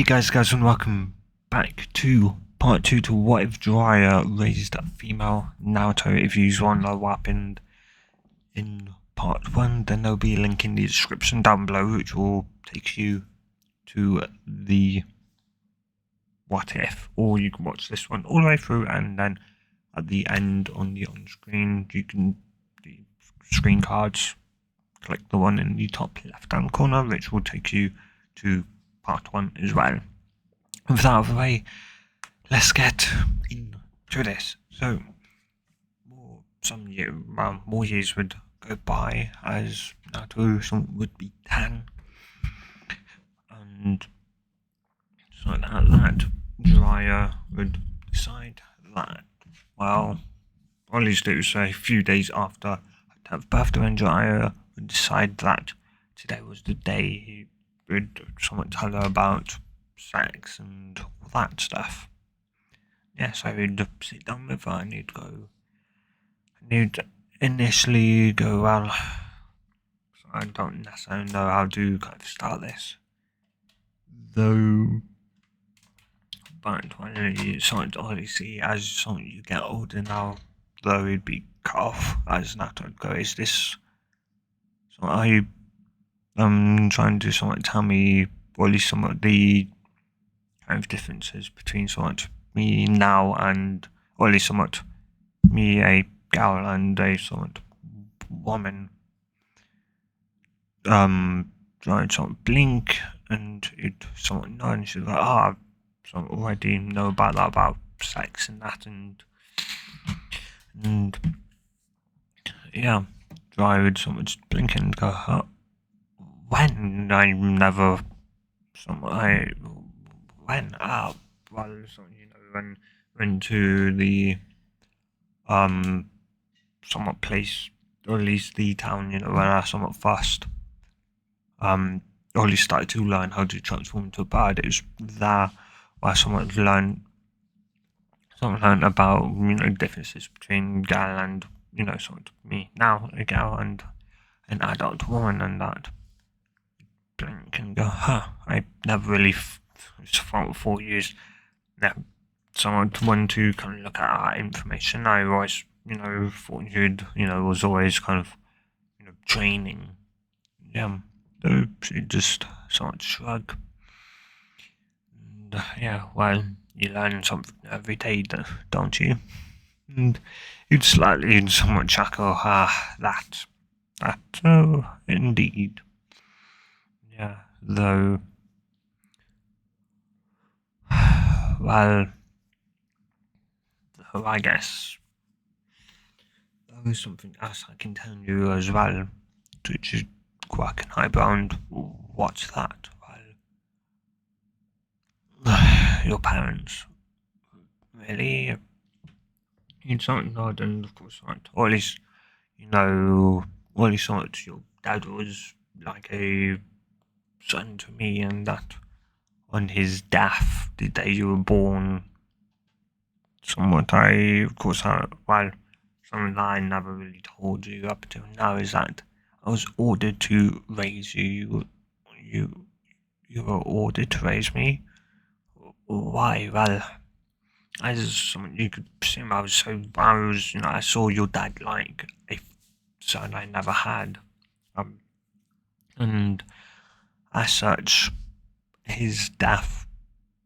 Hey guys, and welcome back to part 2 to what if Jiraiya raised a female Naruto. If you want to know what happened in part 1, then there'll be a link in the description down below which will take you to the what if, or you can watch this one all the way through, and then at the end on screen you can the screen cards, click the one in the top left hand corner which will take you to part 1 as well. And with that out of the way, let's get into this. So, more years would go by as Naruto would be 10, and so that Jiraiya would decide that, well, or at least it was a few days after her 10th birthday, when Jiraiya would decide that today was the day he would somewhat tell her about sex and all that stuff. Yes, I would sit down with her and he'd initially go, well, so I don't necessarily know how to kind of start this, though, but when you sort of obviously as you get older now, though he'd be cut off as Naruto would go, is this, so are you trying to somewhat tell me, or at least somewhat the kind of differences between somewhat me now and, or at least somewhat me a gal and a somewhat woman? Trying to somewhat blink and it somewhat nod, and she's like, I already know about that, about sex and that, and yeah, so I would somewhat just blink and go, when? I never, when? Well, so, when to the, somewhat place, or at least the town, when I somewhat first, or at least started to learn how to transform into a bird. It was there where I somewhat learned about, differences between girl and, sort of me now, a girl and an adult woman, and that blink and go, I never really, for 4 years, someone wanted to kind of look at that information. I always, thought you'd, was always kind of, training. Yeah, so she just sort of shrug. And, yeah, well, you learn something every day, don't you? And you'd slightly somewhat chuckle, that, oh, indeed. Yeah, though, well, I guess there is something else I can tell you as well, which is quack an eyebrow, and what's that? Well, your parents, really? You'd something nod, and of course not, or at least, or at least not, your dad was like a son to me, and that on his death, the day you were born, somewhat of course, well, something that I never really told you up until now is that I was ordered to raise you. You were ordered to raise me. Why? Well, as someone you could presume, I saw your dad like a son I never had, and as such, his death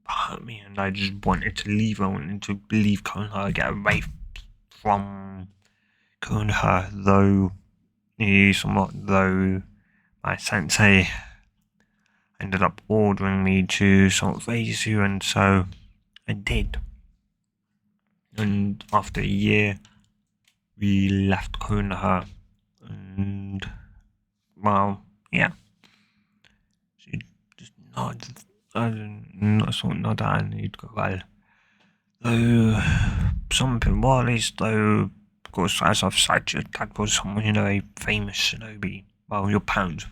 hurt me, and I just wanted to leave. I wanted to leave Konoha, get away from Konoha, though my sensei ended up ordering me to sort of raise you, and so I did. And after a year, we left Konoha, and, well, yeah. She just nodded, nod, and he'd go, well, though, something, well, at least, though, of course, as I've said, your dad was someone, a famous shinobi. Well, your parents.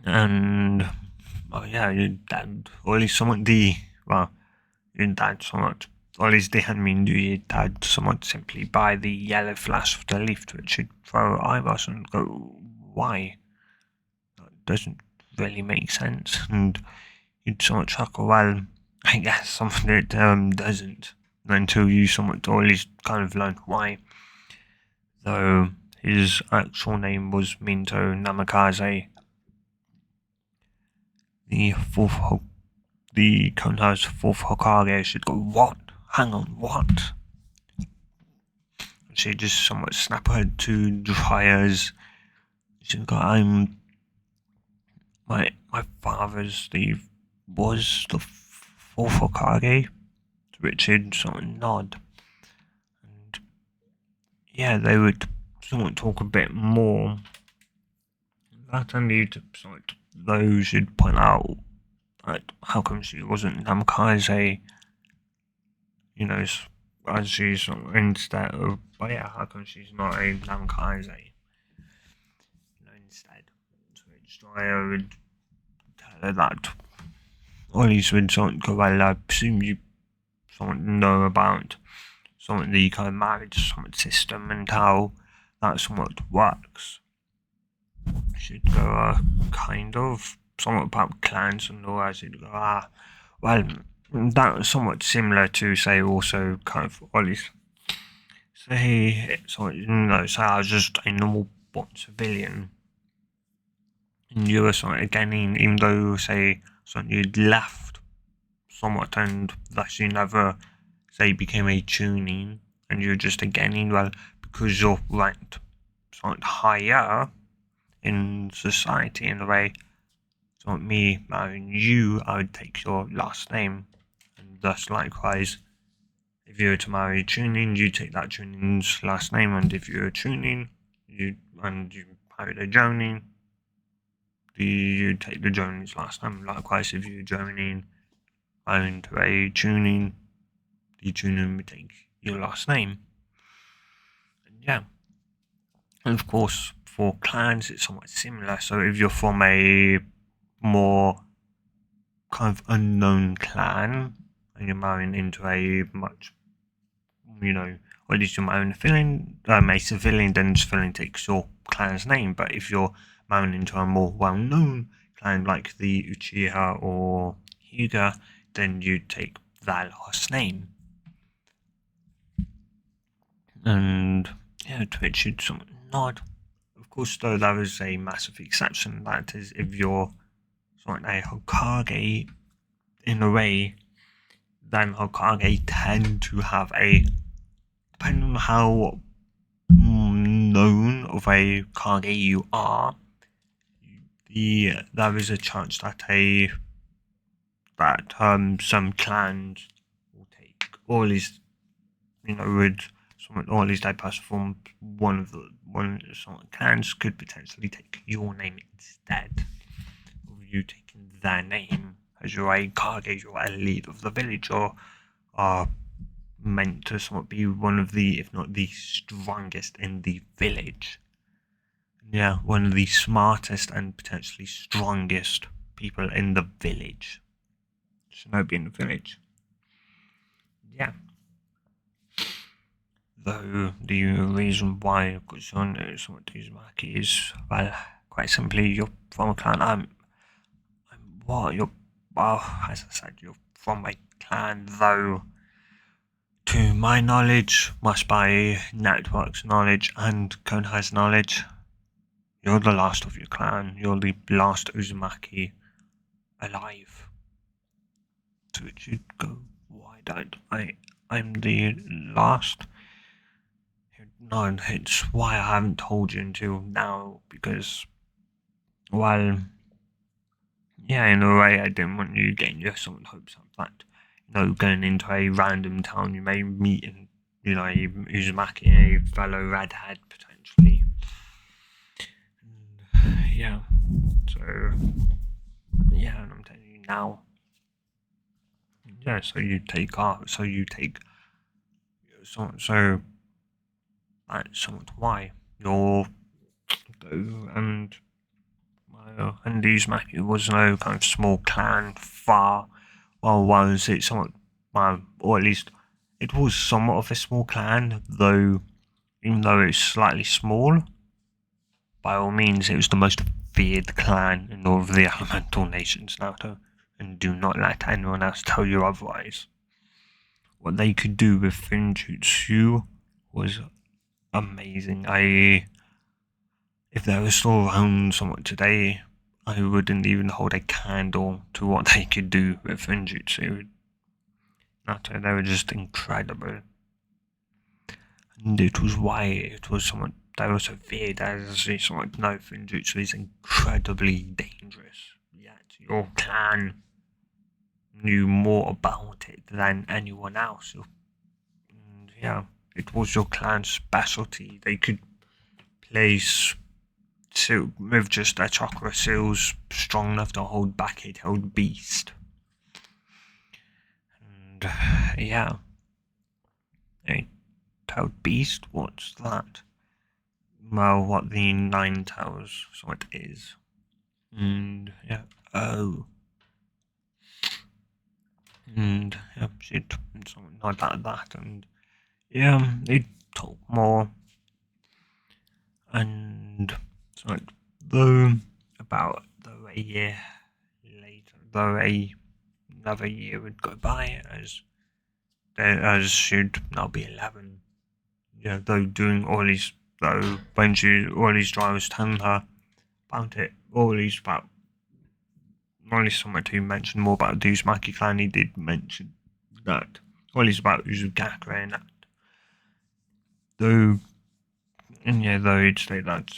And, well, yeah, your dad, or at least somewhat your dad somewhat, or at least they had me do your dad somewhat simply by the yellow flash of the leaf, to which he'd throw eyebrows and go, why? That doesn't really make sense, and you'd sort of chuckle, well, I guess some of it doesn't, until you somewhat or at least kind of learn why. Though his actual name was Minto Namikaze, the Konoha's fourth Hokage. She'd go, what? Hang on, what? She'd just somewhat snap her head to Jiraiya's. She'd go, my father's was the fourth Hokage. Richard sort of nod. And yeah, they would sort of talk a bit more. That and you'd sort of, those would point out, like, how come she wasn't Namikaze, you know, as she's instead of, but yeah, how come she's not a Namikaze, you know, instead. So Jiraiya would tell her that, or at least would sort of go, well, I presume you sort of know about sort of the kind of marriage sort of system and how that somewhat works. She'd go, kind of, somewhat about clans and all that. She'd go, well, that was somewhat similar to, say, also kind of, or at least, say, so, you know, say I was just a normal born civilian, and you were sort of gaining, even though, say, you'd left somewhat, and thus you never, say, became a tuning, and you're just a gaining, well, because you're ranked somewhat higher in society in a way. So me marrying you, I would take your last name, and thus likewise, if you were to marry a tuning, you take that tuning's last name, and if you're a tuning, you married a jonin, you take the jonin's last name. Likewise, if you're a jonin owned a tuning, the tuning would take your last name. And yeah, and of course, for clans, it's somewhat similar. So if you're from a more kind of unknown clan and you're marrying into a much, you know, or at least you're marrying a civilian, then civilian takes your clan's name. But if you're marrying into a more well-known clan like the Uchiha or Hyuga, then you take that last name. And yeah, to which you'd somewhat nod. Of course, though, there is a massive exception. That is, if you're sort of a Hokage in a way, then Hokage tend to have a, depending on how known of a Kage you are, there is a chance that some clans will take, or at least, you know, or at least a person from one of the clans could potentially take your name instead of you taking their name, as you're a Kage, you're a leader of the village, or are meant to somewhat be one of the, if not the strongest in the village. Yeah, one of the smartest and potentially strongest people in the village. Shinobi in the village. Yeah. Though the reason why Kusun is somewhat Uzumaki is, well, quite simply, you're from a clan. As I said, you're from a clan, though, to my knowledge, must by Network's knowledge and Konoha's knowledge, you're the last of your clan. You're the last Uzumaki alive. To which you'd go, why don't I'm the last? No, it's why I haven't told you until now, because, well, yeah, in a way, I didn't want you getting your someone's hopes up that, you know, going into a random town, you may meet, you know, a Uzumaki, a fellow redhead, potentially. And, yeah, so, yeah, and I'm telling you now. Yeah, so that's somewhat why you're, and Uzumaki was no kind of small clan far, well, was it somewhat, or at least it was somewhat of a small clan, though, even though it's slightly small, by all means, it was the most feared clan in all of the elemental nations, Naruto, and do not let anyone else tell you otherwise. What they could do with Finjutsu was amazing. If they were still around somewhat today, I wouldn't even hold a candle to what they could do with Finjutsu. Naruto, they were just incredible. And it was why it was somewhat they were so feared as somewhat no Finjutsu is incredibly dangerous. Yet your clan knew more about it than anyone else. And yeah, it was your clan's specialty. They could place with just their chakra seals strong enough to hold back a tailed beast. And yeah, a tailed beast, what's that? Well, what the Nine Tails sort is. And yeah, oh. And yeah, shit, and something like that, and yeah, it talk more. And so though though a year later, another year would go by as she'd now be 11. Yeah, though doing all these though when all these drivers telling her about it, all these about only someone who mentioned more about the Uzumaki clan, he did mention that all these about Uzumaki and that. Though he'd say that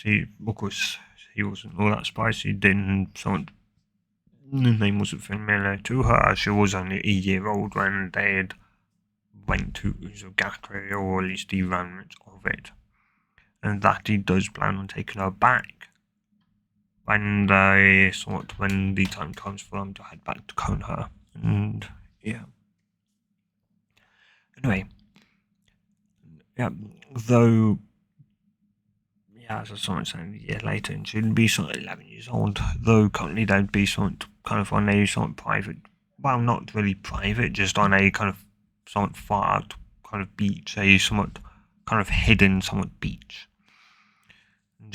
of course he wasn't all that spicy, didn't someone the name wasn't familiar to her. She was only a year old when they had went to Uzumaki, or at least the remnants of it. And that he does plan on taking her back when the time comes for them to head back to Konoha. And yeah. Anyway, yeah, though, yeah, as someone said, a year later, and she'd be sort of 11 years old, though currently they'd be sort of kind of on a sort of private, well, not really private, just on a kind of somewhat far out kind of beach, a somewhat kind of hidden somewhat beach.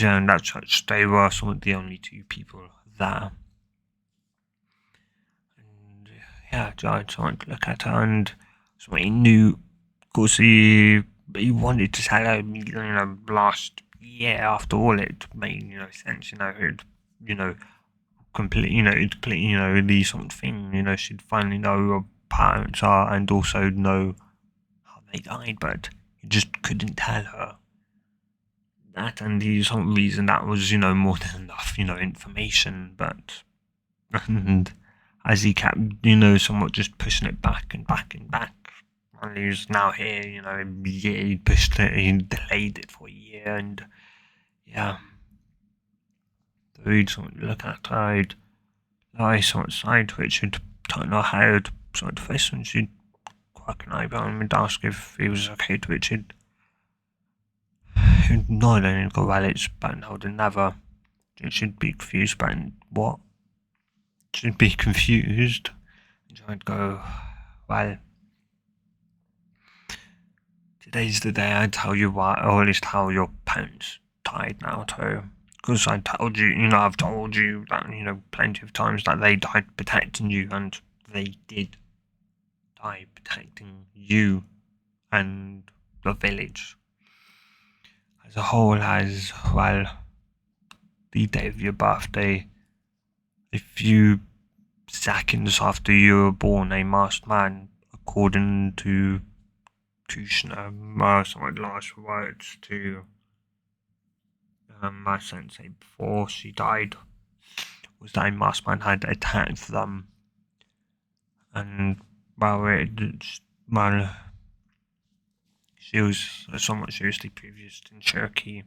And as such, they were somewhat the only two people there. And yeah, I tried to look at her, and so he knew, of course, he wanted to tell her, last year. After all, it made sense. It completely, the something. She'd finally know who her parents are, and also know how they died, but he just couldn't tell her that, and for some reason that was more than enough information. But and as he kept somewhat just pushing it back and back and back, and he was now here he pushed it, he delayed it for a year. And yeah, so he'd sort of look at her, he'd lie sort of side to it, she'd turn her head sort of face, and she'd crack an eyebrow and ask if he was okay to it. She'd nod and go, well, it's better now than never. She'd be confused about what? She'd be confused. And I'd go, well, today's the day I tell you why, or at least how your parents died, Naruto. Because I told you, I've told you that, plenty of times that they died protecting you, and they did die protecting you and the village as a whole. As well, the day of your birthday, a few seconds after you were born, a masked man, according to Kushner, my last words to my sensei before she died, was that a masked man had attacked them, and she was somewhat seriously previous in Cherokee,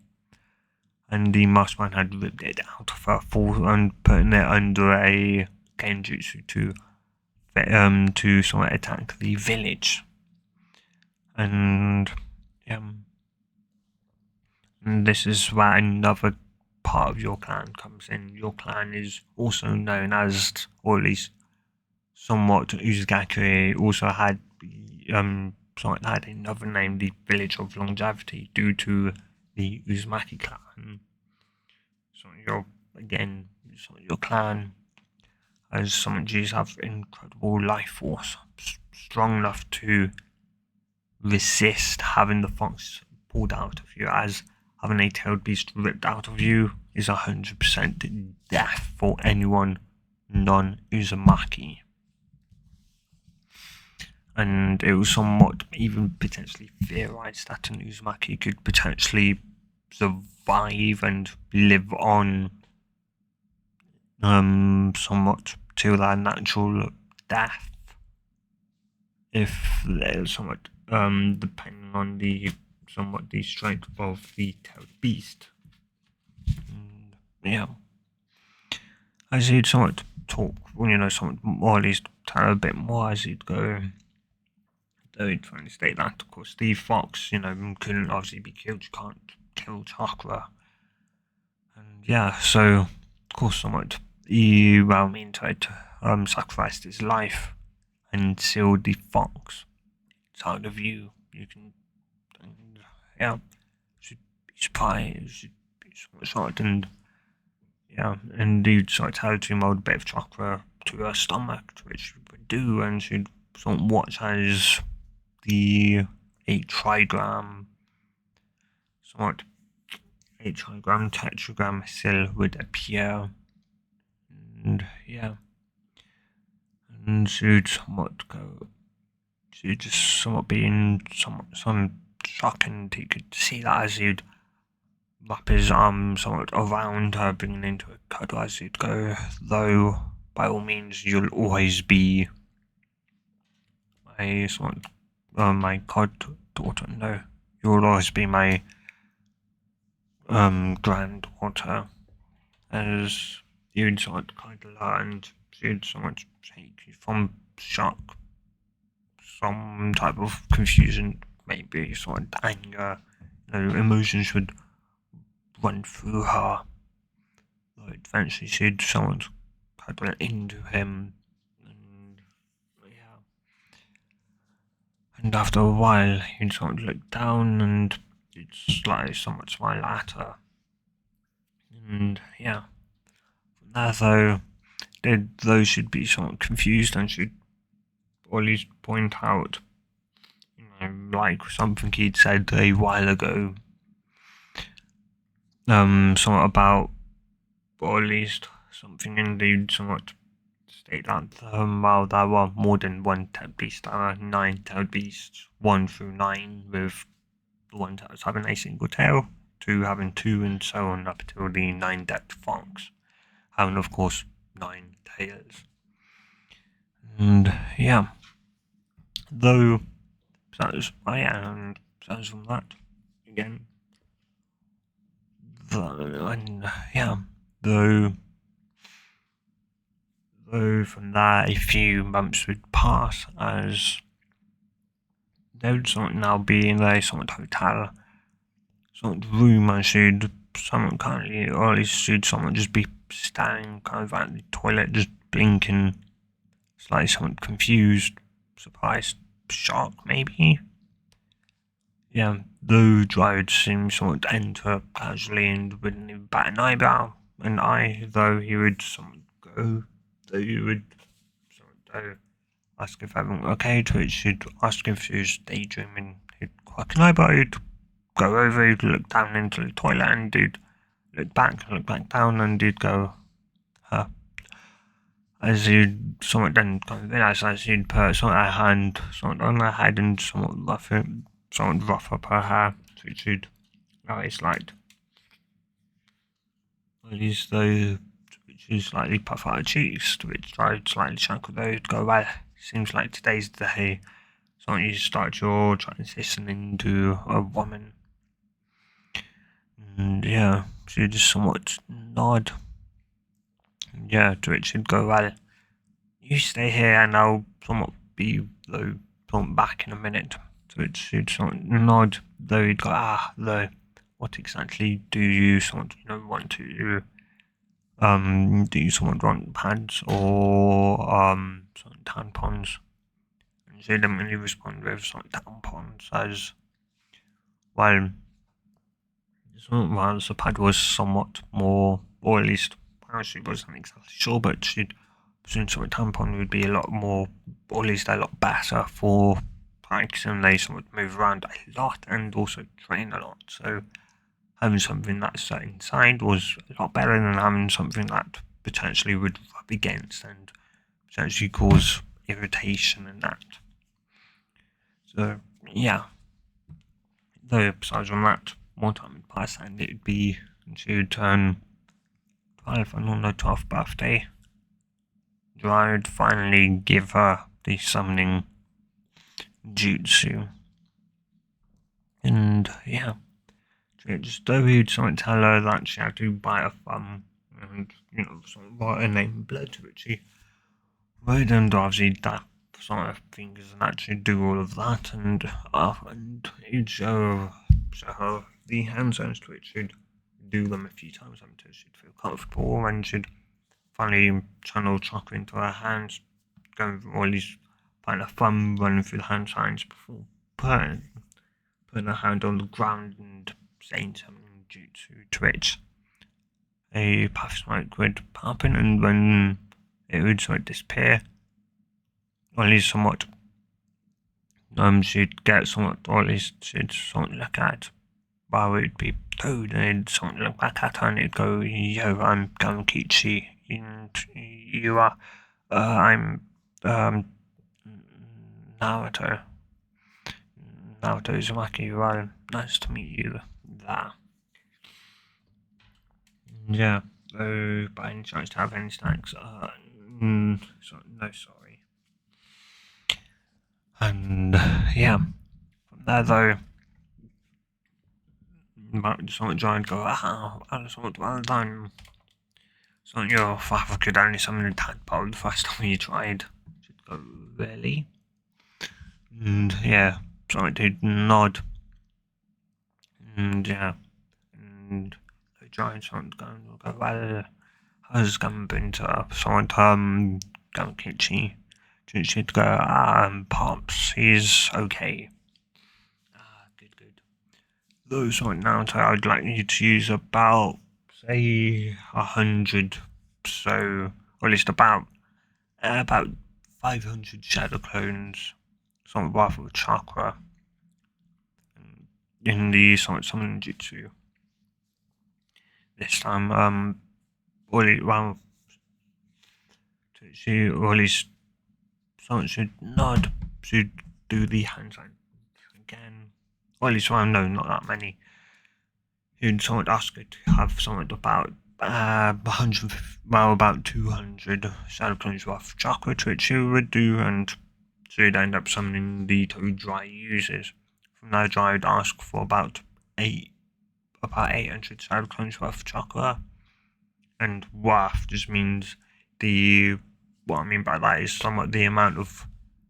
and the masked man had ripped it out of her full and putting it under a genjutsu to somewhat attack the village. And and this is where another part of your clan comes in. Your clan is also known as, or at least somewhat, Uzumaki also had had another name, the Village of Longevity, due to the Uzumaki clan. So again, your clan, as some G's have incredible life force, strong enough to resist having the fox pulled out of you, as having a tailed beast ripped out of you is 100% death for anyone non-Uzumaki. And it was somewhat even potentially theorized that an Uzumaki could potentially survive and live on somewhat to their natural death, if they're somewhat depending on the strength of the tailed beast. And, yeah, as he'd somewhat talk, somewhat more, at least tell a bit more as he'd go. Though he'd finally state that, of course, the fox, couldn't obviously be killed. You can't kill Chakra. And yeah, so, of course, somewhat, he, tried to sacrificed his life and sealed the fox inside of you. You can, and, yeah, should be surprised, should be somewhat shocked, and yeah, and you'd sort of tell to mold a bit of Chakra to her stomach, which she would do, and she'd sort of watch as the 8 trigram, somewhat 8 trigram tetragram cell would appear, and yeah, and she'd somewhat go, she'd just somewhat be in some shock, and he could see that as he'd wrap his arm somewhat around her, bringing into a cuddle as he'd go, though by all means you'll always be my somewhat my goddaughter. No, you'll always be my granddaughter, as you'd sort of cuddle her, and she'd somewhat take you from shock, some type of confusion, maybe sort of anger, emotions would run through her. Though eventually she'd somewhat cuddle into him, and yeah. And after a while, he'd sort of look down, and he'd slightly somewhat smile at her. And yeah, from there though she'd be somewhat confused, and she'd always point out, like something he'd said a while ago, somewhat about, or at least something indeed somewhat state that while there were more than one tailed beast, there are 9 tailed beasts, 1 through 9, with the one that was having a single tail, 2 having 2, and so on up until the 9-decked fox, having of course 9 tails. And yeah, though besides from that, again, and yeah, though from there a few months would pass, as they would sort of now be in their sort of hotel sort of room, and someone currently, or at least should someone just be standing kind of at the toilet, just blinking, slightly somewhat confused, surprised, shocked maybe. Yeah, though Dry would seem somewhat enter casually and wouldn't even bat an eyebrow, though he would somewhat go, though you would sort of ask if everything okay, to which he'd ask if he was daydreaming, he'd quack an eyebrow, he'd go over, he'd look down into the toilet, and he'd look back down, and he'd go, huh. As he'd somewhat then kind of realise, as he'd put somewhat a hand somewhat on her head and somewhat rough up her hair, which he'd always liked. At least though, which is slightly puff out her cheeks, to which I'd slightly chuckle, though he'd go, well, seems like today's the day, so you start your transition into a woman. And yeah, she'd just somewhat nod. Yeah, to which he'd go, well, you stay here and I'll somewhat be, though, back in a minute. To which he'd somewhat nod, though he'd go, though, what exactly do you somewhat, want to, do you somewhat want pads or, some tampons? And she didn't really respond with some tampons, as, well, the pad was somewhat more, or at least She wasn't exactly sure, but she'd presume sort of tampon would be a lot more, or at least a lot better for pikes, and they sort of move around a lot and also train a lot. So having something that's set inside was a lot better than having something that potentially would rub against and potentially cause irritation and that. So yeah. Though besides from that, more time would pass and it'd be, she would turn 12 and on her 12th birthday, Jiraiya would finally give her the summoning jutsu. And yeah, just though he'd sort of tell her that she had to bite her thumb and, sort of write her name in blood, which she would, and obviously that sort of fingers and actually do all of that, and he'd show her the hand signs to which she'd do them a few times until she'd feel comfortable, and she'd finally channel chakra into her hands, going through all these, putting her thumb running through the hand signs before putting her hand on the ground and saying something jutsu, to which a puff smoke would happen, and when it would sort of disappear, or at least somewhat, she'd get somewhat, or at least she'd sort of look at, while it'd be toad, and it'd sort of look back at her and it'd go, yo, I'm Gamkichi, and you are, I'm, Naruto. Naruto Uzumaki, well, nice to meet you there. Yeah, so by any chance to have any snacks? No, sorry. And yeah, from there though, someone tried to go, well done. So your father could only summon a tadpole the first time you tried. She'd go, really? And yeah, so it did nod. And yeah, and the giant someone going, well, how's been to someone Gamkichi? She'd go, Pops, he's okay. Good. Those right now, so I'd like you to use about, say, 100, so, or at least about 500 shadow clones, some rifle chakra, in the summon jutsu. This time, or at least someone should nod to do the hand sign again. Or at least, well, no, not that many. Someone ask her to have something about 100, well, about 200 shadow clones worth of chakra, which she would do, and she'd end up summoning the toad dry uses. From there, Dry would ask for about 800 shadow clones worth of chakra, and worth just means what I mean by that is somewhat the amount of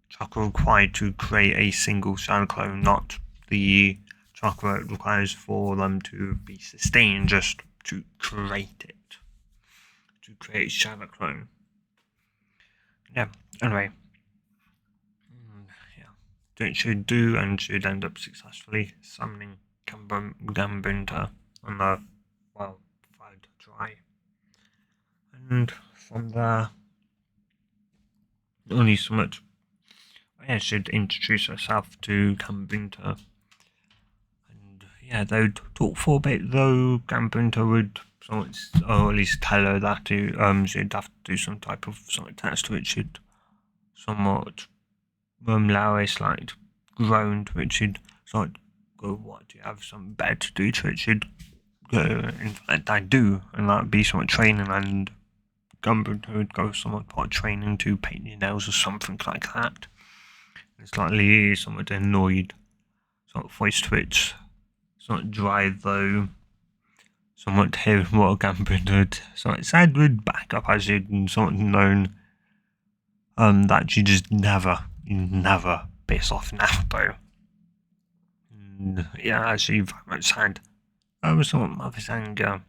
chakra required to create a single shadow clone, not the chakra it requires for them to be sustained, just to create it. To create shadow clone. Yeah, anyway. Yeah. It should do, and should end up successfully summoning Gambunta on the, well, fired dry. And from there, only so much. I should introduce herself to Gambunta. And yeah, they would talk for a bit, though Gambunta would or at least tell her that she'd have to do some type of test, which should somewhat allow a slight groan, to which she'd sort of go, what, do you have something better to do? To which she'd go, in fact, I do, and that'd be somewhat training, and Gambunta would go somewhat part training to paint your nails or something like that. Slightly somewhat annoyed, sort of voice twitch, somewhat dry though, somewhat hear what Gambunta would somewhat said would back up, as you'd somewhat known that she just never piss off Naruto. And yeah, as she very much said, I was somewhat mother's anger,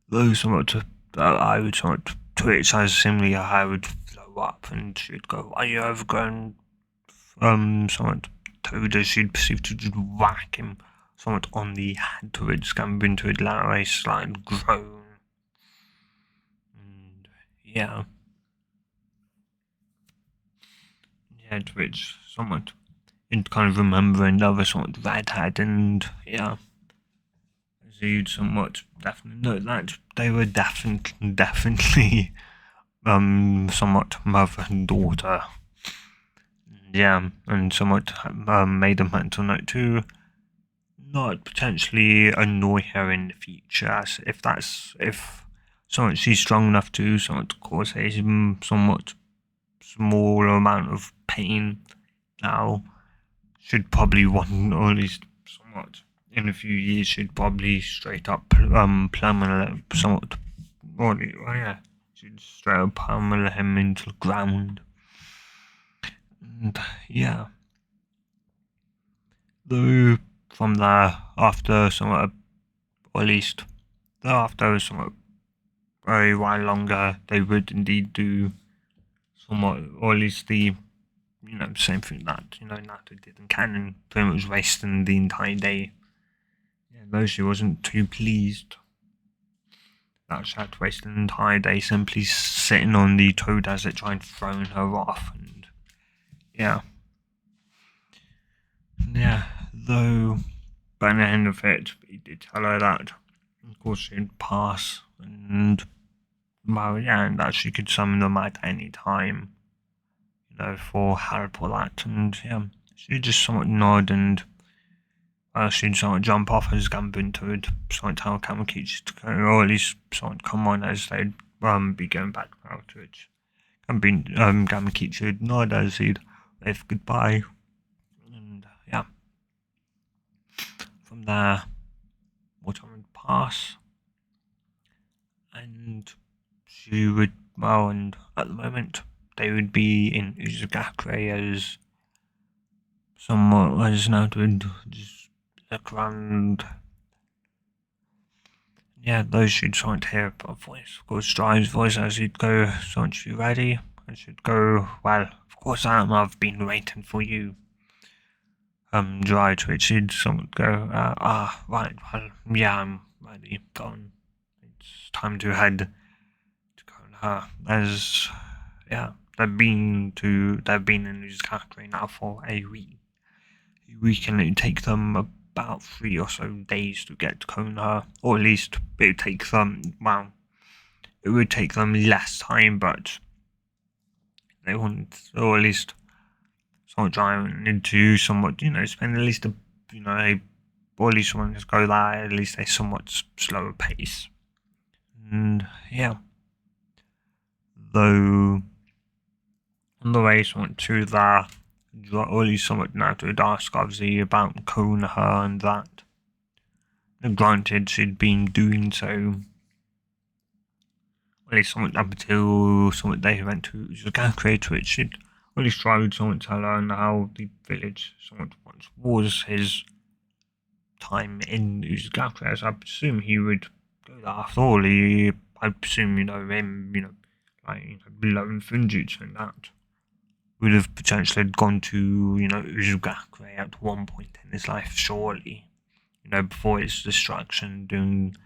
though somewhat I would somewhat twitch as similarly I would flow up, and she'd go, are you overgrown? Somewhat told as she'd perceived to just whack him somewhat on the head, to which Gambunta would allow a slight groan. yeah, yeah, to which somewhat and kind of remembering the other sort of redhead, and yeah, as you'd somewhat definitely know that they were definitely somewhat mother and daughter. Yeah, and somewhat made a mental note to not potentially annoy her in the future, as if somewhat she's strong enough to somewhat cause a somewhat small amount of pain now, should probably one, or at least somewhat in a few years, should probably straight up plummet somewhat, or yeah, should straight up pummel him into the ground. And yeah, though from there, after somewhat, or at least after somewhat a while longer, they would indeed do somewhat, or at least the same thing that Naruto did in canon, pretty much wasting the entire day. Yeah, though she wasn't too pleased that she had to waste an entire day simply sitting on the toad as it tried throwing her off, and yeah, though by the end of it, he did tell her that, of course, she'd pass, and well, yeah, and that she could summon them at any time, for help or that, and yeah, she just somewhat nod, and she'd somewhat jump off as Gambunto would somewhat tell Kamakichi to go, or at least somewhat come on as they'd be going back now to it. Gamakichi would nod as he'd wave goodbye, and yeah, from there, more time would pass, and she would, well, and at the moment, they would be in Uzugakure as somewhat as now to just look around. Yeah, those she'd try to hear a voice, of course, Strive's voice as he'd go, "So aren't you ready?" And she'd go, "Well, of course I am, I've been waiting for you." Dry to which she'd somewhat go, right, well, yeah, I'm ready, go on. It's time to head to Konoha, as, yeah, they've been in Uzukakure now for a week. And it'd take them about 3 or so days to get to Konoha, or at least it would take them, well, it would take them less time, but they want, or at least somewhat trying into somewhat, spend at least or at least want to go there at least a somewhat slower pace. And yeah, though on the way somewhat to there, or at least somewhat now to ask obviously about Konoha and that. And granted, she'd been doing so, at least somewhat up until somewhat they went to Uzugakure, to which she'd at least tried somewhat to learn how the village somewhat once was his time in Uzugakure, as I presume he would go there after all. I presume, him, below Funjutsu and that would have potentially gone to, Uzugakure at one point in his life, surely. Before his destruction during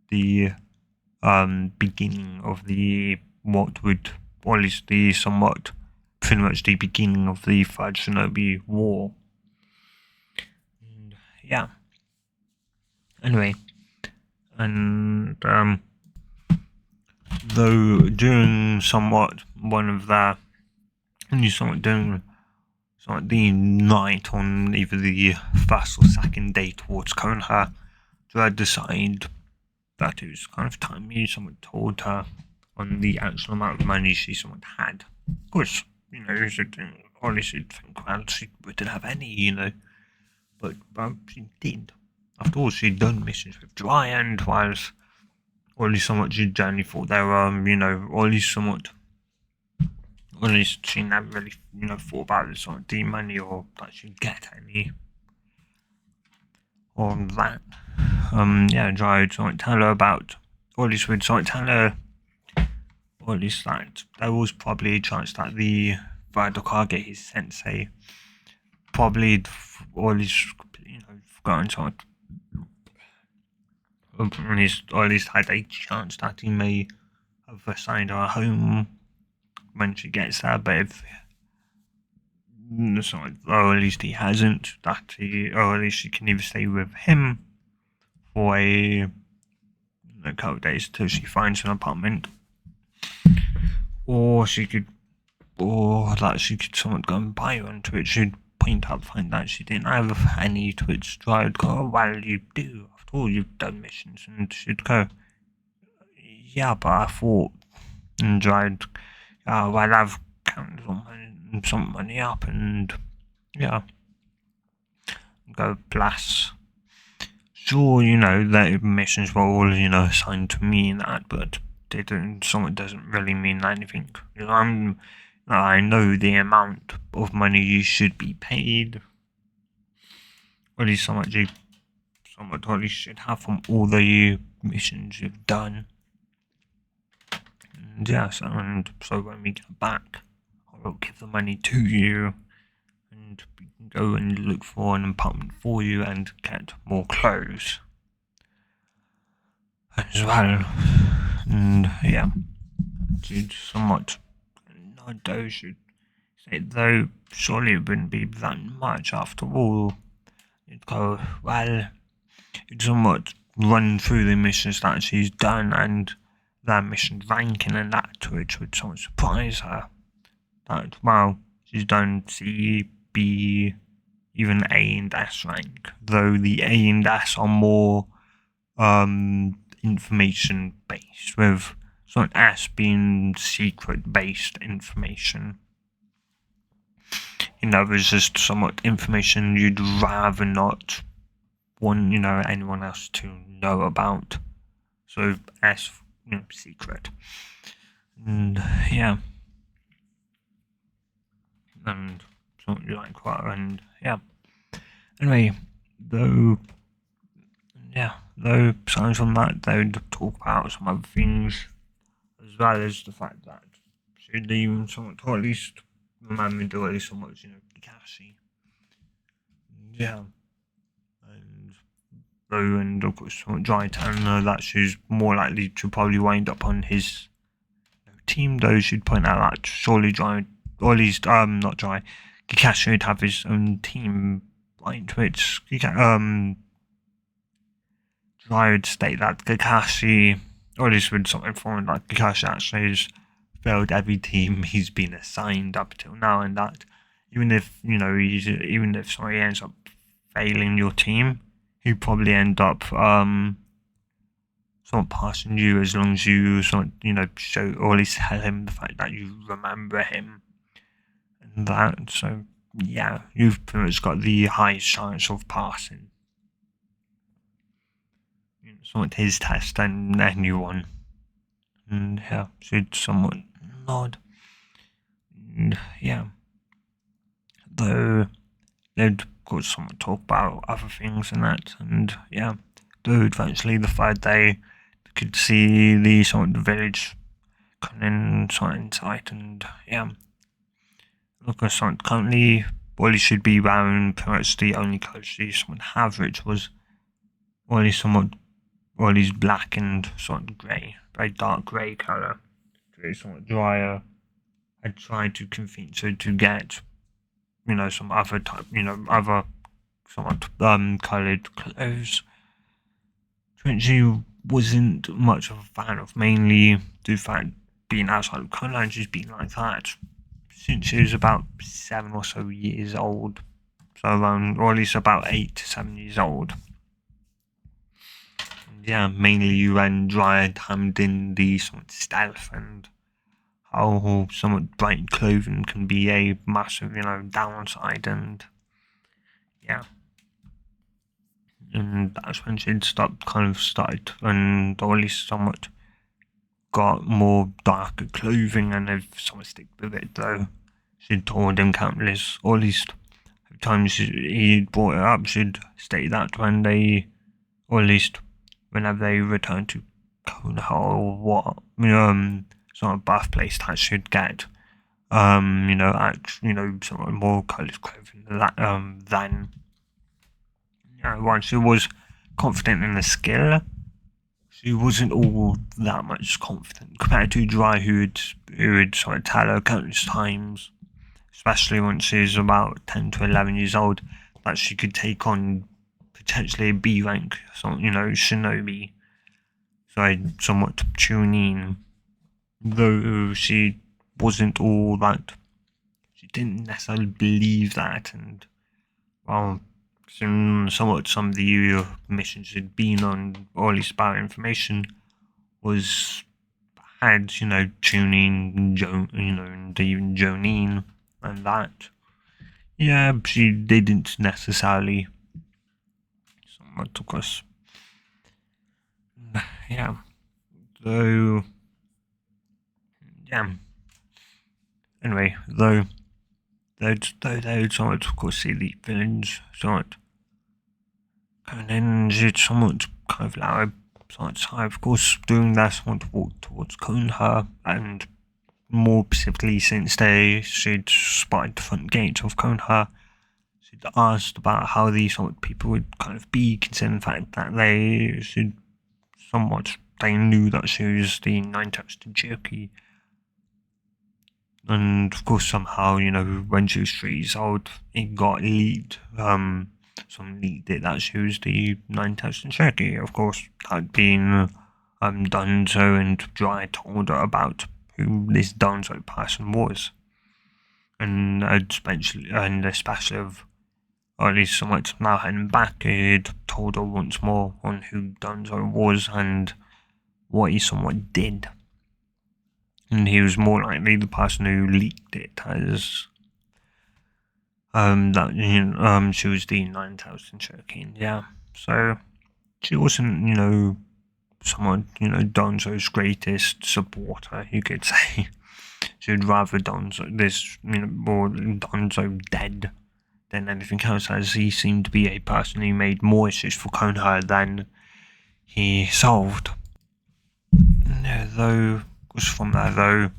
the beginning of the what would, or at least the somewhat, pretty much the beginning of the Third Shinobi War. And yeah. Anyway, and though during somewhat one of the, and somewhat during somewhat the night on either the first or second day towards Konoha, Dread decided that it was kind of time someone told her on the actual amount of money she somewhat had. Of course, honestly, you'd think, well, she wouldn't have any, but she did. After all, she'd done missions with Jiraiya, and whilst, or at least somewhat, she generally thought they were, or at least somewhat, or at least she never really, thought about it, sort of the money, or that she'd get any, or that. Jiraiya would tell her about, or at least would sort of tell her, or at least that there was probably a chance that the Hokage, his sensei, probably, or at least, forgotten sort of, or at least had a chance that he may have assigned her a home when she gets there, but if or at least he hasn't, or at least she can either stay with him for a couple of days till she finds an apartment, or that she could someone go and buy one, to which she'd find out she didn't have any, to which I'd go, oh, well, you do, after all, you've done missions, and she'd go, yeah, but I thought, and I'd, well, I've counted some money up, and yeah, go, bless. Sure, the missions were all, assigned to me and that, but someone doesn't really mean anything. I know the amount of money you should be paid, or at least so much you should have from all the missions you've done. And yeah, so when we get back, I will give the money to you, and we can go and look for an apartment for you and get more clothes as well. And yeah, should somewhat Naruto should say, though surely it wouldn't be that much after all. You'd go, well, you'd somewhat run through the missions that she's done and their mission ranking and that, to which would somewhat surprise her. That, well, she's done C, B, even A and S rank, though the A and S are more information based, with S being secret based information. There's just somewhat information you'd rather not want anyone else to know about. So S, secret. And yeah, and something like that. And yeah, anyway, though aside from that, they would talk about some other things, as well as the fact that she'd even somewhat, or at least remind me to at least somewhat, Kakashi. Yeah. And of course, Dry Town, that she's more likely to probably wind up on his team, though she'd point out that surely Dry, or at least, not Dry, Kakashi would have his own team, right, which, Dry would state that Kakashi, or at least with something from like Kakashi actually has failed every team he's been assigned up till now, and that even if somebody ends up failing your team, he'd probably end up somewhat passing you, as long as you show, or at least tell him the fact that you remember him and that. So yeah, you've pretty much got the highest chance of passing somewhat his test than anyone. And yeah, should somewhat nod. And yeah, though they'd got somewhat talk about other things and that, and yeah, though eventually the third day they could see the village coming in sight, and yeah, look at something currently, Wally should be wearing pretty much the only clothes someone have, which was Wally somewhat black and somewhat grey, very dark grey colour. It's somewhat drier. I tried to convince her to get, some other type, other somewhat coloured clothes, which she wasn't much of a fan of, mainly due to the fact being outside of colour, and she's been like that since she was about 7 or so years old. So around, or at least about 8 to 7 years old. Yeah, mainly when Dry timed in the somewhat stealth and how somewhat bright clothing can be a massive, downside, and yeah. And that's when she'd started, and or at least somewhat got more darker clothing, and if someone stick with it, though, she'd told him countless, or at least times he'd brought it up, she'd state that when they, or at least whenever they returned to Konoha or what, sort of birthplace, that should get, sort of more coloured clothing than once she was confident in the skill, she wasn't all that much confident compared to Dry, who would sort of tell her countless times, especially when she was about 10 to 11 years old, that she could take on potentially a B rank, shinobi. So I somewhat tune in, though she wasn't all that. She didn't necessarily believe that, and well, some of the missions had been on, or at least about information, was had tuning and even Jonine and that. Yeah, she didn't necessarily. Somewhat took us. Yeah. Though. Yeah. Anyway, they'd somewhat, of course, see the villains, somewhat. And then she'd somewhat kind of allow of course, doing that, somewhat walk towards Konoha, and more specifically, since she'd spotted the front gate of Konoha, she'd asked about how these sort of people would kind of be, considering the fact that they knew that she was the nine-toasted jerky. And of course, somehow, when she was 3 years old, it got leaked. Someone leaked it that she was the nine-toasted jerky. Of course, that had been Dunzo, and Dry told her about who this Dunzo person was. And especially of, or at least somewhat now heading back, he'd told her once more on who Dunzo was and what he somewhat did. And he was more likely the person who leaked it, as she was the 9,000 Cherokee. Yeah, so she wasn't someone Donzo's greatest supporter, you could say. She would rather more Donzo dead than anything else, as he seemed to be a person who made more issues for Konoha than he solved. Yeah, though, just from there, though,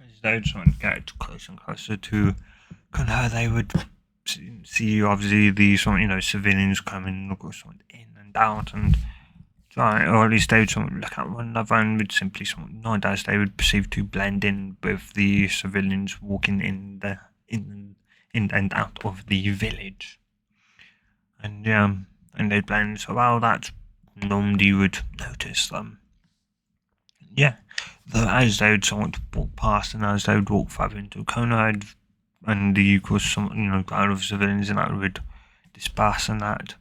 as they would try and get closer and closer to Konoha, they would see obviously the civilians coming, of course, in and out, and try, or at least they would look at one another and would simply nod, as they would perceive to blend in with the civilians walking in and out of the village. And and they'd blend so well that nobody would notice them. Yeah, though as they would somewhat walk past, and as they would walk further into Konoha, and the of course crowd of civilians and that would disperse, and that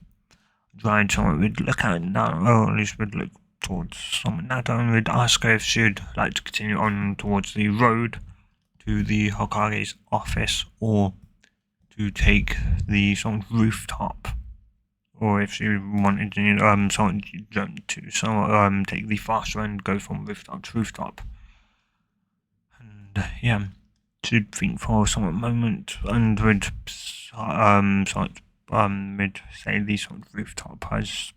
Dried someone would look at Naruto, or at least would look towards someone Naruto, and would ask her if she'd like to continue on towards the road to the Hokage's office, or to take the rooftop, or if she wanted to someone jump to take the faster and go from rooftop to rooftop. And yeah, she'd think for some moment and would would say the rooftop, as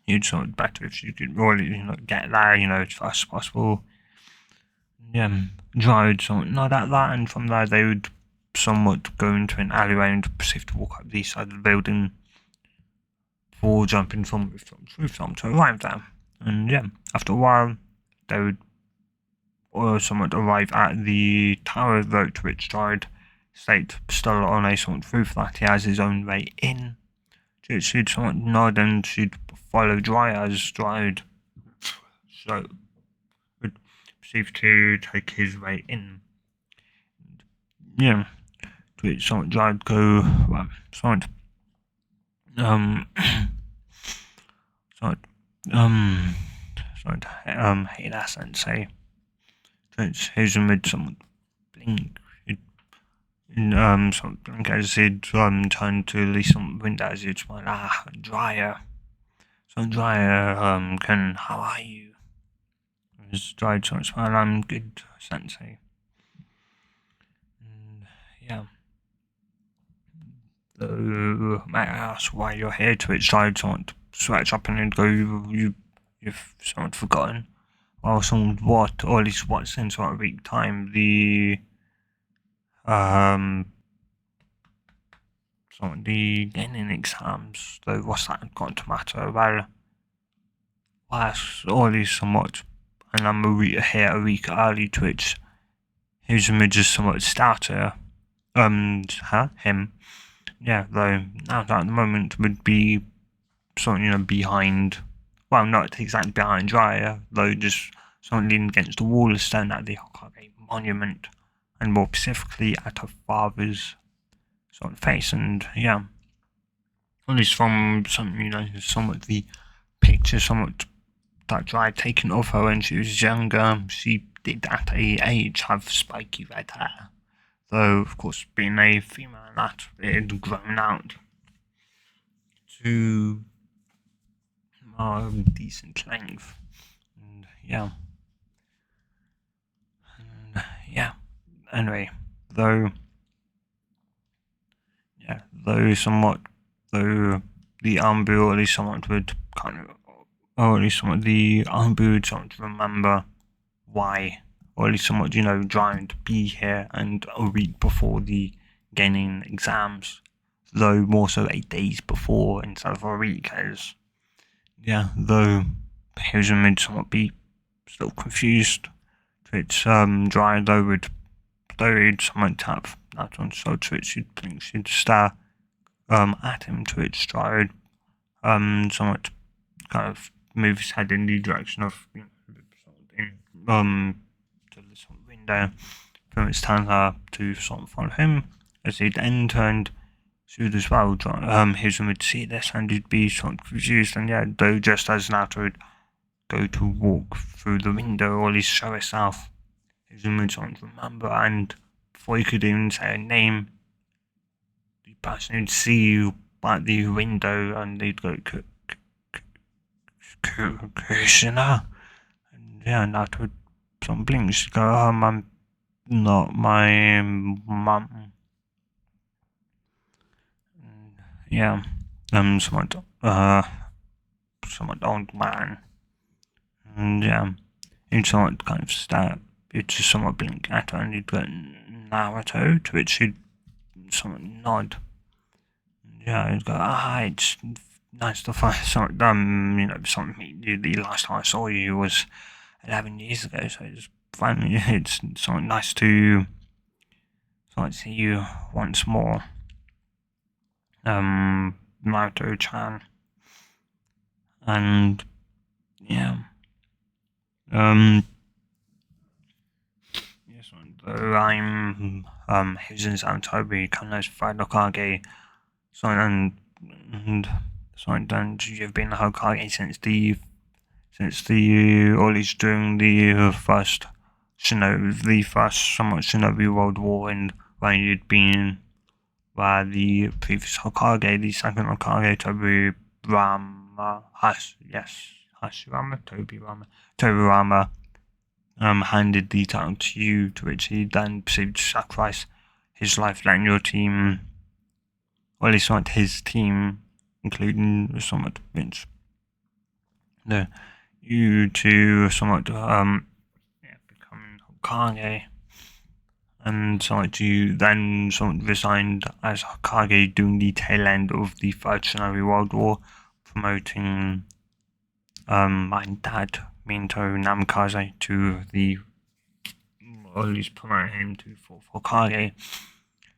you'd better if you could really get there as fast as possible. Yeah, Dry would nod at that, and from there they would somewhat go into an alleyway and proceed to walk up the side of the building before jumping from rooftop to arrive there. And yeah, after a while they would somewhat arrive at the tower, though, to which Dry state still on a roof that he has his own way in. She'd somewhat nod, and she'd follow Dry, as Dry would perceive to take his way in. And, yeah, to which somewhat Dry would go, somewhat hate that sensei. To which Hazen would somewhat blink. Something as he'd turn to at least some windows, he'd smile, Jiraiya. So Jiraiya, how are you? His Jiraiya sort of smile, I'm good, sensei. And yeah. Though, may I ask why you're here? To which Jiraiya sort of switch up and go, you've somewhat forgotten. Or somewhat what, or at least what, since what week time, the the gaining exams, though what's that got to matter? Well, was already somewhat, and I'm a week early to it. His image is somewhat stouter. Him. Yeah, though now at the moment would be sort of, behind, well, not exactly behind Jiraiya, though just sort of leaning against the wall of stone at the Hokage monument, and more specifically at her father's sort of face, and yeah, at least from some, somewhat the picture, somewhat that Jiraiya had taken of her when she was younger, she did at a age have spiky red hair, though of course being a female that it had grown out to decent length. And yeah. Anyway, though somewhat, though the Ambu, or at least somewhat would kind of, or at least somewhat the Ambu would somewhat remember why, or at least somewhat, trying to be here and a week before the gaining exams, though more so 8 days before instead of a week, as though he was somewhat be still confused. It's dry though would someone tap that on so to it she'd stare at him to its stride, somewhat kind of move his head in the direction of to the sort of window from its turn her to sort of follow him as he'd then turned soon as well. His would see this and he'd be sort of confused, and though just as Naruto would go to walk through the window or at least show herself, his would sort of remember, and before he could even say a name, the person would see you at the window and they'd go Krishna, and Naruto would sort of blink, she'd go, I'm not my mum. Somewhat old man, and he'd somewhat kind of stare, he'd just somewhat blink at her, and he'd go Naruto, to which he'd somewhat nod. He'd go, it's nice to find something meet you. The last time I saw you was 11 years ago, so it's somewhat nice to see you once more. Naruto-chan. And though I'm Hizen Santobi, Kano's friend Hokage, and you've been a Hokage since the or at least during the first somewhat Shinobi World War, and when you'd been by the previous Hokage, the second Hokage, Tobirama, handed the title to you, to which he then proceeded to sacrifice his life, letting your team, or at least not his team, including somewhat Vince, you to somewhat become Hokage, and somewhat you then somewhat resigned as Hokage during the tail end of the Third Shinobi World War, promoting my dad, Minto Namikaze, to the, or at least promoting him to fourth Hokage.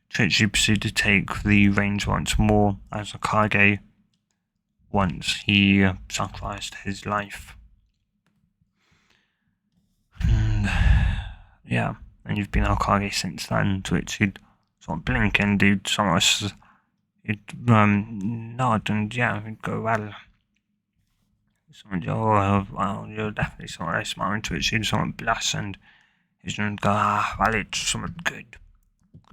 She proceeded to take the reins once more as Hokage once he sacrificed his life. And you've been Hokage since then, to which he'd sort of blink and he'd nod, and he'd go, well, you're definitely sort of smiling, to which he'd sort of blush, and he'd go, well, it's something good.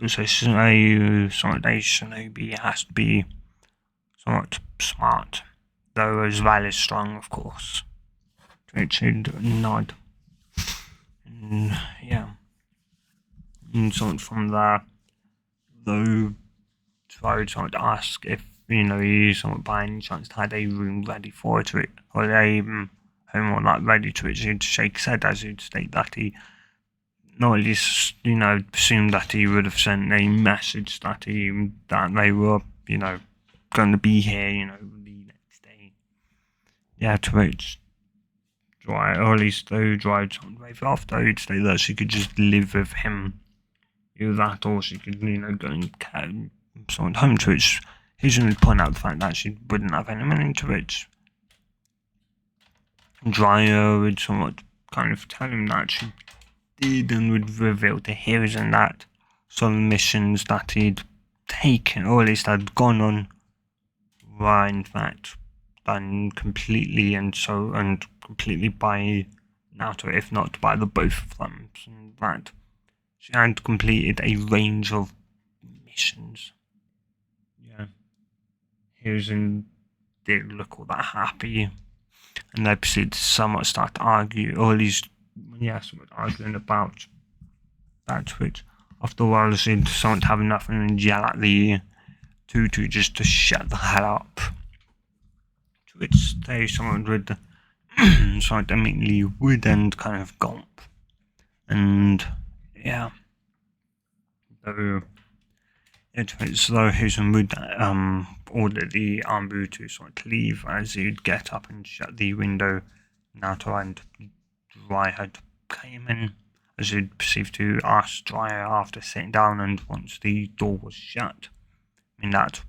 So a shinobi has to be somewhat smart, though as well as strong, of course. To which he'd nod. And something from there, though, I would sort of ask if, he somewhat by any chance had a room ready for it, or a home or not ready, to which he'd shake his head as he'd state that he, no, at least, assumed that he would have sent a message that they were, going to be here, the next day. To which Dry, or at least though dried some wave after, he'd say that she could just live with him. Either that, or she could, go and get someone home to it. He's going to point out the fact that she wouldn't have any money to it. Jiraiya would somewhat kind of tell him that she did, and would reveal to Hiruzen that some missions that he'd taken, or at least had gone on, were in fact done completely and completely by Naruto, if not by the both of them, and that she had completed a range of missions. Yeah, Hiruzen didn't look all that happy, and they proceeded to somewhat start to argue, or at least, somewhat arguing about that, which after a while seemed to somewhat have enough and yell at the Tutu just to shut the hell up. To which they somewhat would somewhat immediately would and kind of gulp. And yeah. Though it's though Hiruzen would order the Anbu to sort of leave as he'd get up and shut the window. Naruto and Jiraiya came in, as he'd perceived to ask Jiraiya after sitting down, and once the door was shut, I mean that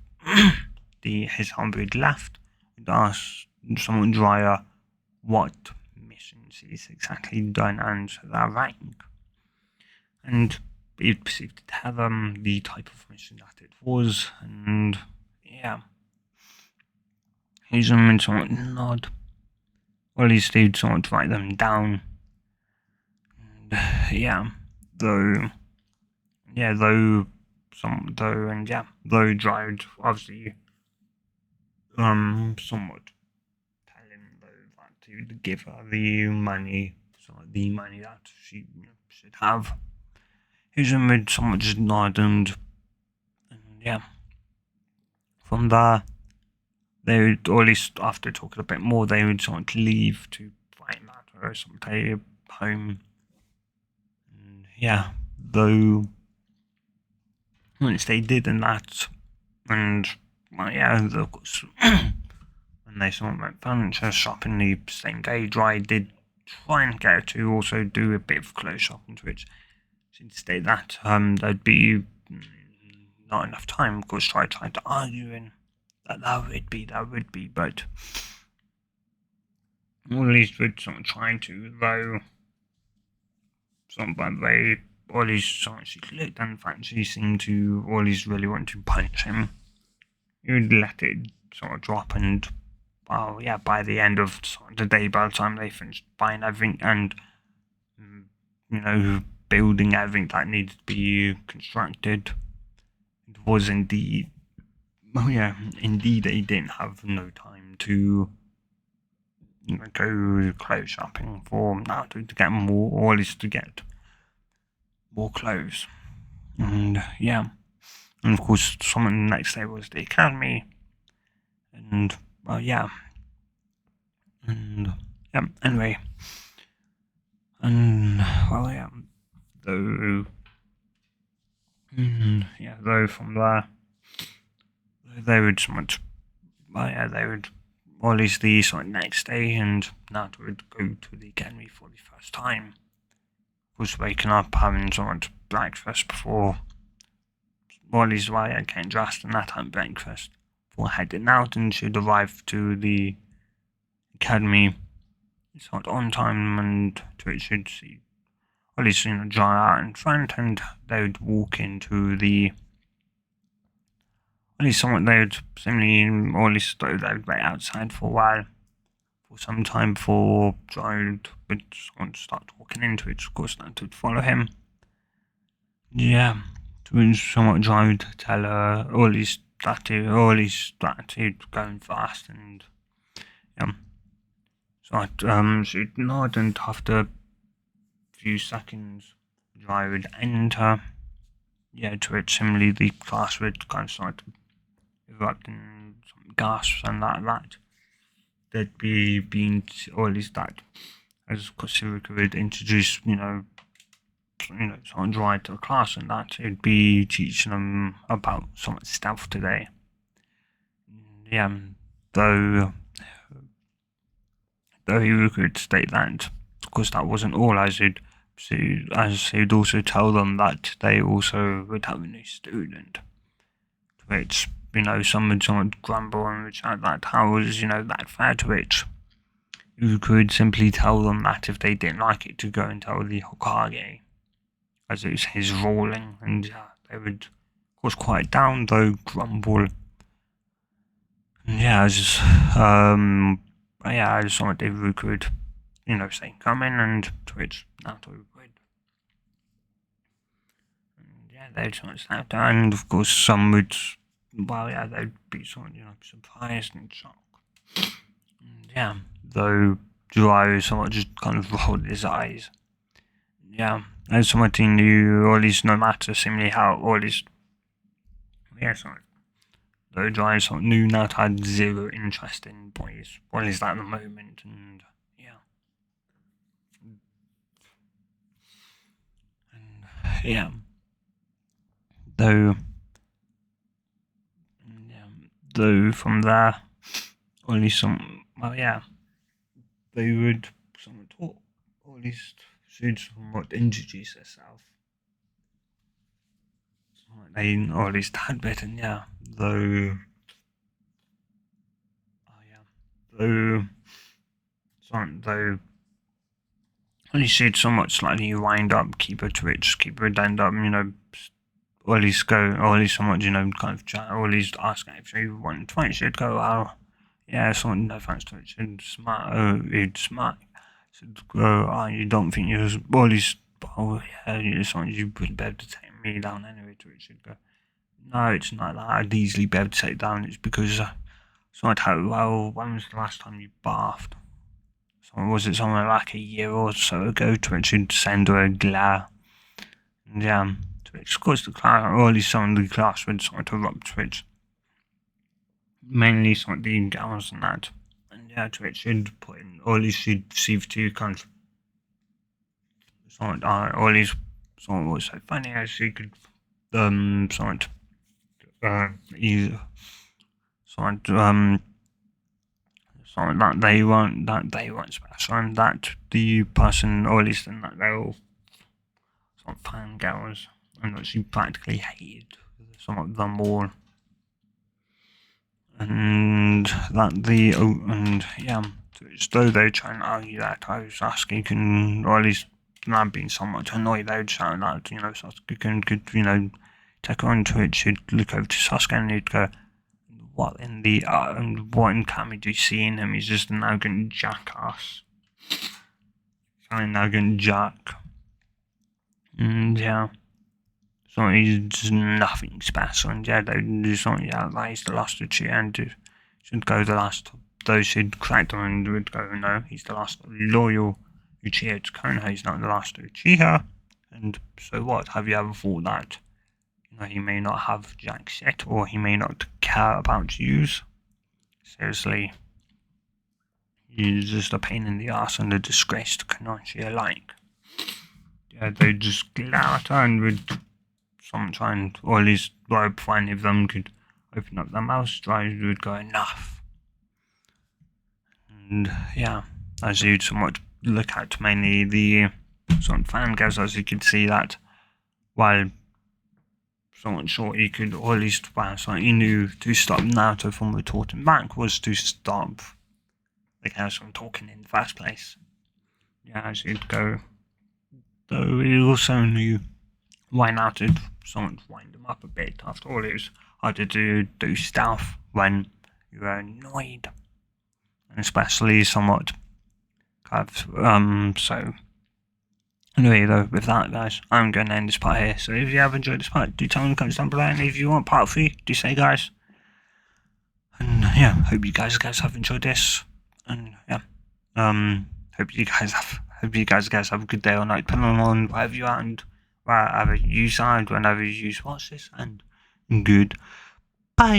his Anbu had left, he'd asked someone Jiraiya what missions he's exactly done and their rank, and he'd proceeded to tell them the type of mission that it was, and yeah, he's somewhat nod, or at least he'd somewhat write them down, and though Dryad obviously somewhat tell him though that he would give her the money that she should have. Hiruzen would somewhat just nod, and from there they would, or at least after talking a bit more, they would somewhat leave to find that or something home. And though once they did and that, and of course, when they somewhat went furniture shopping the same day, Dry did try and get her to also do a bit of clothes shopping, to which she'd state that there'd be not enough time. Of course, Dry tried to argue and that would be, but or at least would sort of try to, though. But they, or at least she looked, and in fact she seemed to, or at least really want to punch him. He would let it sort of drop, and by the end of the day, by the time they finished buying everything and building everything that needed to be constructed, it was indeed they didn't have no time to go clothes shopping for Naruto to get more, or at least to get more clothes. And and of course, the next day was the academy, and anyway, and though from there they would somewhat, they would, or at least the next day, and Naruto would go to the academy for the first time. Was waking up, having somewhat breakfast before, or at least getting dressed and that time breakfast before heading out, and she'd arrive to the academy somewhat on time, and to which she'd see, or at least John out in front, and they would walk into the, at least somewhat they would simply, or at least they would wait outside for a while, for some time before John would start walking into it. Of course, that would follow him. To which somewhat John would tell her, or at least that he'd going fast, and she'd nod, and after a few seconds, John would enter. To which similarly the class would kind of start to erupt in some gasps and that. There'd be being, or at least that, as Kosirika would introduce, someone Dry to the class, and that it'd be teaching them about some stuff today. Though though he would state that, of course, that wasn't all, as he'd also tell them that they also would have a new student, which, some would sort of grumble and would shout that how was, that fair, to which you could simply tell them that if they didn't like it, to go and tell the Hokage, as it was his ruling, and they would, of course, quiet down, though grumble. And as what David could, say, come in, and to which Naruto would. And they'd sort of snap down, and of course some would, they'd be sort of, surprised and shocked. And though Jiraiya somewhat just kind of rolled his eyes. As somewhat he knew, or at least no matter seemingly how, or at least, though Jiraiya sort of knew Naruto had zero interest in boys, or at least at the moment, and though from there, or at least they would somewhat talk, or at least should somewhat introduce herself. Or at least had bit, and though only she'd somewhat slightly wind up, keep her twitch, keep her end up, or at least go, or at least somewhat, kind of chat, or at least ask if she wanted to fight. She'd go, somewhat, no thanks to it. She'd smart. She'd go, you don't think you're, or at least, you're something you wouldn't be able to take me down anyway. To it, she'd go, no, it's not that. I'd easily be able to take down. It's because, when was the last time you bathed? Was it somewhere like a year or so ago? To which she'd send her a glare. And to which, of course, the class, or at least some of the class would sort of up to which, mainly sort of the girls and that. And to which she'd put in, or at least she'd see to kind of, or at least someone was so funny as she could, that they weren't special, and that the person, or at least in that they're all sort of fangirls, and that she practically hated some of them all. And that though they try and argue that Sasuke can, or at least not being somewhat annoyed, they would shout that, Sasuke could, take her on to it, she'd look over to Sasuke and he'd go, what in Kami do you see in him? He's just an arrogant jackass. An arrogant jack. And so he's just nothing special. And they do something, like he's the last Uchiha, and should go the last. Though she'd crack them and would go, no, he's the last loyal Uchiha to Konoha, he's not the last Uchiha. And so what? Have you ever thought that? He may not have jack shit, or he may not care about yous. Seriously, he's just a pain in the ass and a disgrace to Konoha alike. They just glare at her and would try and, or at least if any of them could open up their mouths, would go enough. And as you'd somewhat look at mainly the sort of fangirls, as you could see that while somewhat short, he could, or at least, he knew to stop Naruto from retorting back was to stop the guys from talking in the first place. As he'd go, though he also knew why Naruto somewhat wind him up a bit. After all, it was harder to do stuff when you were annoyed, and especially somewhat kind of, so. Anyway, though, with that, guys, I'm going to end this part here. So if you have enjoyed this part, do tell me in the comments down below. And if you want part 3, do say, guys. And hope you guys have enjoyed this. And hope you guys have a good day or night, depending on wherever you are and wherever you are, whenever you watch this. And good bye.